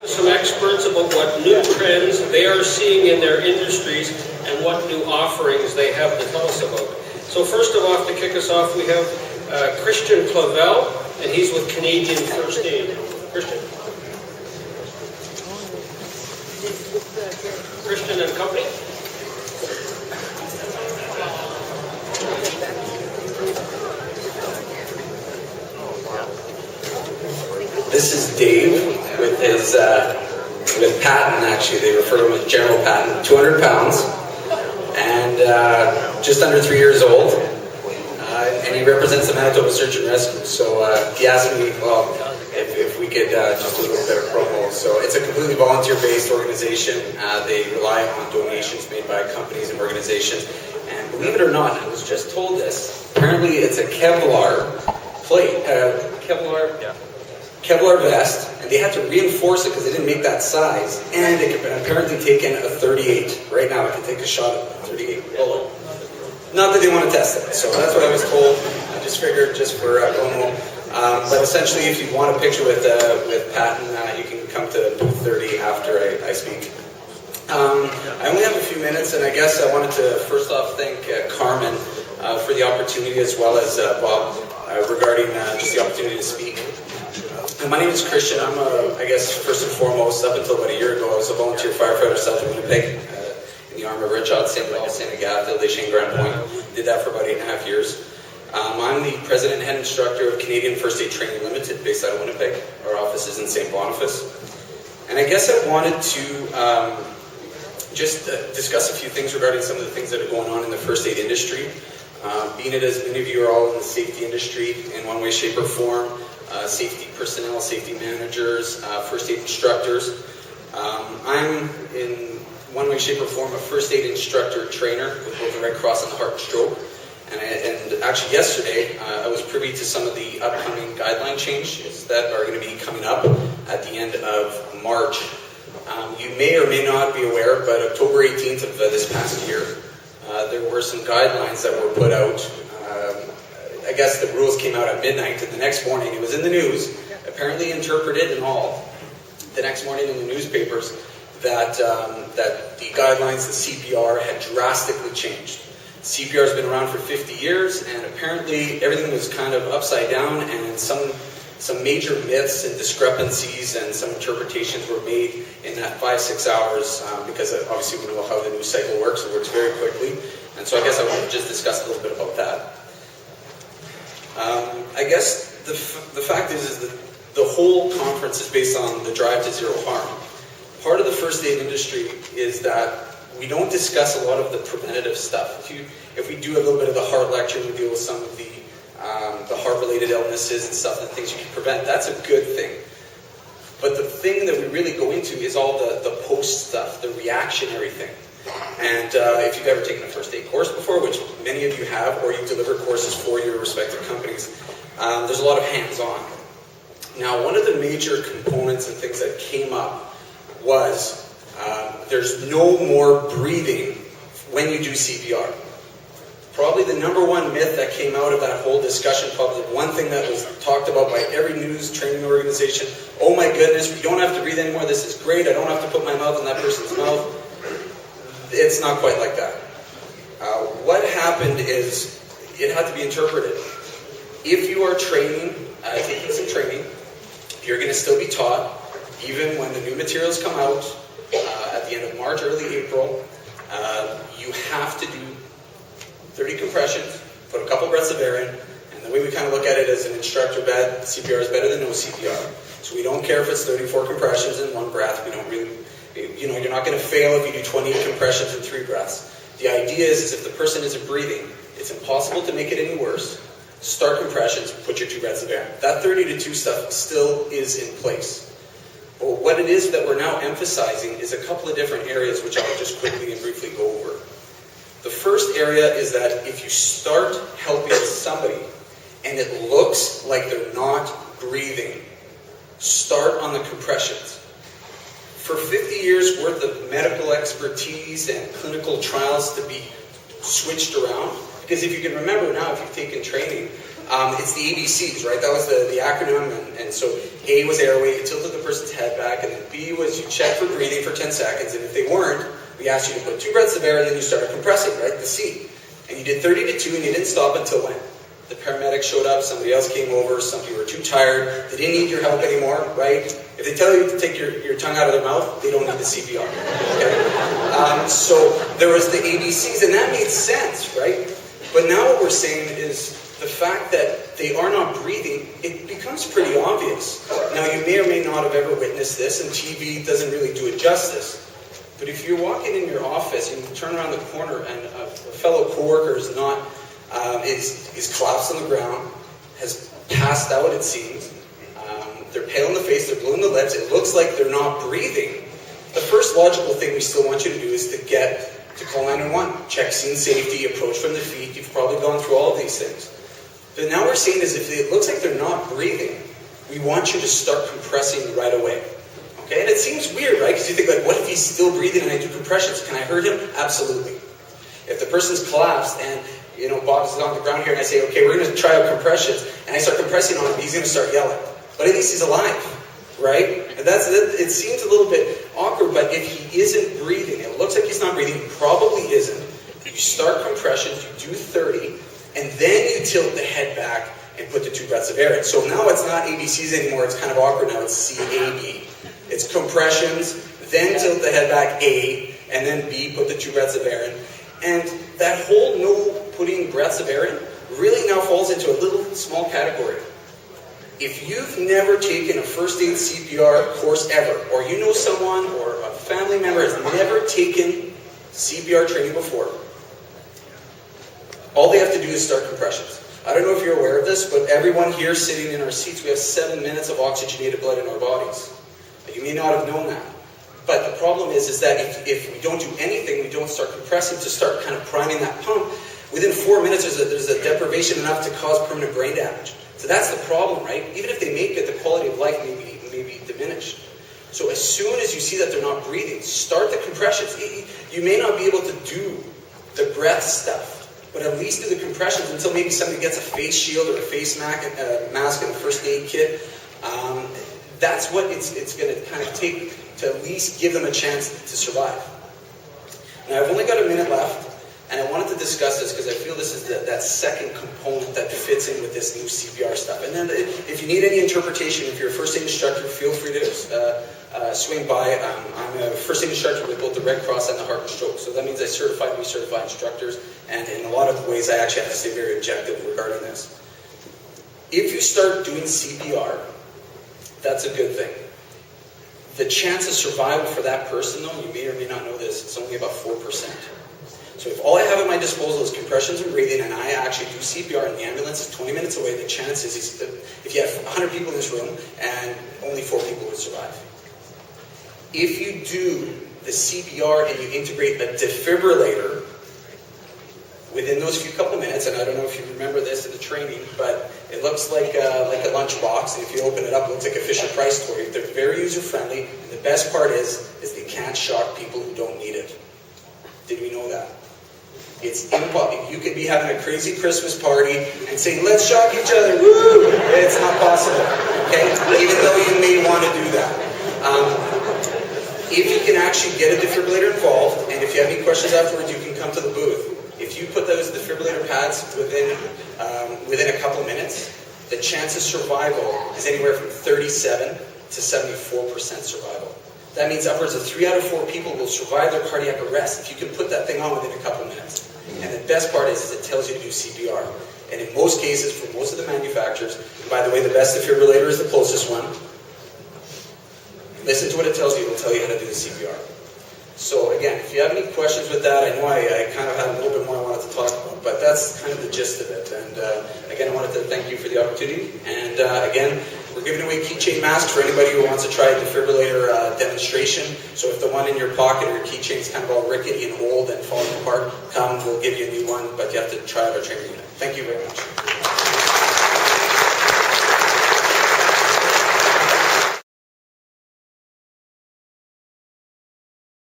Some experts about what new trends they are seeing in their industries and what new offerings they have to tell us about. So first of all, to kick us off, we have Christian Clavel, and he's with Canadian First Aid. Christian? Christian and Company? This is Dave with his with Patton. Actually, they refer to him as General Patton. 200 pounds and just under 3 years old, and he represents the Manitoba Search and Rescue. So he asked me, well, if we could just do a little bit of promo. So it's a completely volunteer-based organization. They rely on donations made by companies and organizations. And believe it or not, I was just told this. Apparently, it's a Kevlar plate. Kevlar vest, and they had to reinforce it because they didn't make that size, and it can apparently take in a 38. Right now, it can take a shot at a 38 bullet. Not that they want to test it, so that's what I was told. I just figured, just for promo. But essentially, if you want a picture with Patton, you can come to booth 30 after I speak. I only have a few minutes, and I guess I wanted to first off thank Carmen for the opportunity, as well as Bob, regarding just the opportunity to speak. My name is Christian. I'm I guess first and foremost, up until about a year ago, I was a volunteer firefighter south of Winnipeg in the arm of Red Shot, St. Paul, St. Agatha, Lachine, Grand Point. Did that for about 8.5 years. I'm the president and head instructor of Canadian First Aid Training Limited, based out of Winnipeg. Our office is in St. Boniface. And I guess I wanted to just discuss a few things regarding some of the things that are going on in the first aid industry. Being it as many of you are all in the safety industry in one way, shape, or form. Safety personnel, safety managers, first aid instructors. I'm in one way, shape, or form a first aid instructor trainer with both the Red Cross and the Heart and Stroke. And actually yesterday, I was privy to some of the upcoming guideline changes that are going to be coming up at the end of March. You may or may not be aware, but October 18th of this past year, there were some guidelines that were put out. I guess the rules came out at midnight, and the next morning it was in the news, apparently interpreted and all, the next morning in the newspapers, that the guidelines, the CPR, had drastically changed. CPR has been around for 50 years, and apparently everything was kind of upside down, and some major myths and discrepancies and some interpretations were made in that 5-6 hours, because obviously we know how the news cycle works. It works very quickly, and so I guess I want to just discuss a little bit about that. I guess the fact is that the whole conference is based on the drive to zero harm. Part of the first aid industry is that we don't discuss a lot of the preventative stuff. If we do a little bit of the heart lecture, we deal with some of the heart-related illnesses and stuff and things you can prevent. That's a good thing. But the thing that we really go into is all the post stuff, the reactionary thing. And if you've ever taken a first aid course before, which many of you have, or you've delivered courses for your respective companies, there's a lot of hands-on. Now, one of the major components and things that came up was there's no more breathing when you do CPR. Probably the number one myth that came out of that whole discussion, probably one thing that was talked about by every news training organization, oh my goodness, we don't have to breathe anymore, this is great, I don't have to put my mouth in that person's mouth. It's not quite like that. What happened is it had to be interpreted. If you are training, taking some training, you're going to still be taught, even when the new materials come out at the end of March, early April, you have to do 30 compressions, put a couple breaths of air in, and the way we kind of look at it as an instructor, CPR is better than no CPR. So we don't care if it's 34 compressions in one breath. We don't really, you're not going to fail if you do 28 compressions in 3 breaths. The idea is if the person isn't breathing, it's impossible to make it any worse. Start compressions, put your 2 breaths of air. That 30 to 2 stuff still is in place. But what it is that we're now emphasizing is a couple of different areas, which I'll just quickly and briefly go over. The first area is that if you start helping somebody and it looks like they're not breathing, start on the compressions. For 50 years worth of medical expertise and clinical trials to be switched around, because if you can remember now, if you've taken training, It's the ABCs, right? That was the acronym, and so A was airway, you tilted the person's head back, and then B was you check for breathing for 10 seconds, and if they weren't, we asked you to put 2 breaths of air, and then you started compressing, right? The C. And you did 30 to 2, and you didn't stop until when? The paramedic showed up, somebody else came over, some people were too tired, they didn't need your help anymore, right? If they tell you to take your tongue out of their mouth, they don't need the CPR, okay? So there was the ABCs, and that made sense, right? But now what we're saying is the fact that they are not breathing, it becomes pretty obvious. Now you may or may not have ever witnessed this, and TV doesn't really do it justice. But if you're walking in your office and you turn around the corner and a fellow coworker is not, is collapsed on the ground, has passed out it seems, they're pale in the face, they're blue in the lips, it looks like they're not breathing, the first logical thing we still want you to do is to call 911, check scene safety, approach from the feet, you've probably gone through all of these things. But now we're saying is if it looks like they're not breathing, we want you to start compressing right away. Okay, and it seems weird, right? Because you think, like, what if he's still breathing and I do compressions? Can I hurt him? Absolutely. If the person's collapsed and, Bob's on the ground here and I say, okay, we're going to try out compressions, and I start compressing on him, he's going to start yelling. But at least he's alive, right? And it seems a little bit awkward, but if he isn't breathing, it looks like he's not breathing, he probably isn't. You start compressions, you do 30, and then you tilt the head back and put the 2 breaths of air in. So now it's not ABCs anymore, it's kind of awkward now, it's CAB. It's compressions, then tilt the head back, A, and then B, put the 2 breaths of air in. And that whole no putting breaths of air in really now falls into a little small category. If you've never taken a first aid CPR course ever, or you know someone or a family member has never taken CPR training before, all they have to do is start compressions. I don't know if you're aware of this, but everyone here sitting in our seats, we have 7 minutes of oxygenated blood in our bodies. You may not have known that. But the problem is that if we don't do anything, we don't start compressing to start kind of priming that pump, within 4 minutes there's a deprivation enough to cause permanent brain damage. So that's the problem, right? Even if they make it, the quality of life may be diminished. So as soon as you see that they're not breathing, start the compressions. You may not be able to do the breath stuff, but at least do the compressions until maybe somebody gets a face shield or a face mask and a first aid kit. That's what it's going to kind of take to at least give them a chance to survive. Now, I've only got a minute left, and I wanted to discuss this because I feel this is that second component that fits in with this new CPR stuff. And then if you need any interpretation, if you're a first aid instructor, feel free to swing by. I'm a first aid instructor with both the Red Cross and the Heart and Stroke, so that means I recertify instructors, and in a lot of ways I actually have to stay very objective regarding this. If you start doing CPR, that's a good thing. The chance of survival for that person, though, you may or may not know this, it's only about 4%. So if all I have at my disposal is compressions and breathing, and I actually do CPR and the ambulance is 20 minutes away, the chance is if you have 100 people in this room, and only 4 people would survive. If you do the CPR and you integrate a defibrillator within those few couple minutes, and I don't know if you remember this in the training, but it looks like a lunchbox, and if you open it up, it looks like a Fisher-Price toy. They're very user-friendly, and the best part is they can't shock people who don't need it. Did we know that? It's impossible. You could be having a crazy Christmas party and say, let's shock each other, woo! It's not possible, okay? Even though you may want to do that. If you can actually get a defibrillator involved, and if you have any questions afterwards, you can come to the booth. If you put those defibrillator pads within a couple minutes, the chance of survival is anywhere from 37 to 74% survival. That means upwards of 3 out of 4 people will survive their cardiac arrest if you can put that thing on within a couple minutes. And the best part is it tells you to do CPR. And in most cases, for most of the manufacturers, and by the way, the best defibrillator is the closest one. Listen to what it tells you. It will tell you how to do the CPR. So again, if you have any questions with that, I know I kind of had a little bit more I wanted to talk about, but that's kind of the gist of it. And again, I wanted to thank you for the opportunity. And again, we're giving away keychain masks for anybody who wants to try a defibrillator demonstration. So if the one in your pocket or your keychain is kind of all rickety and old and falling apart, come, we'll give you a new one, but you have to try out our training unit. Thank you very much.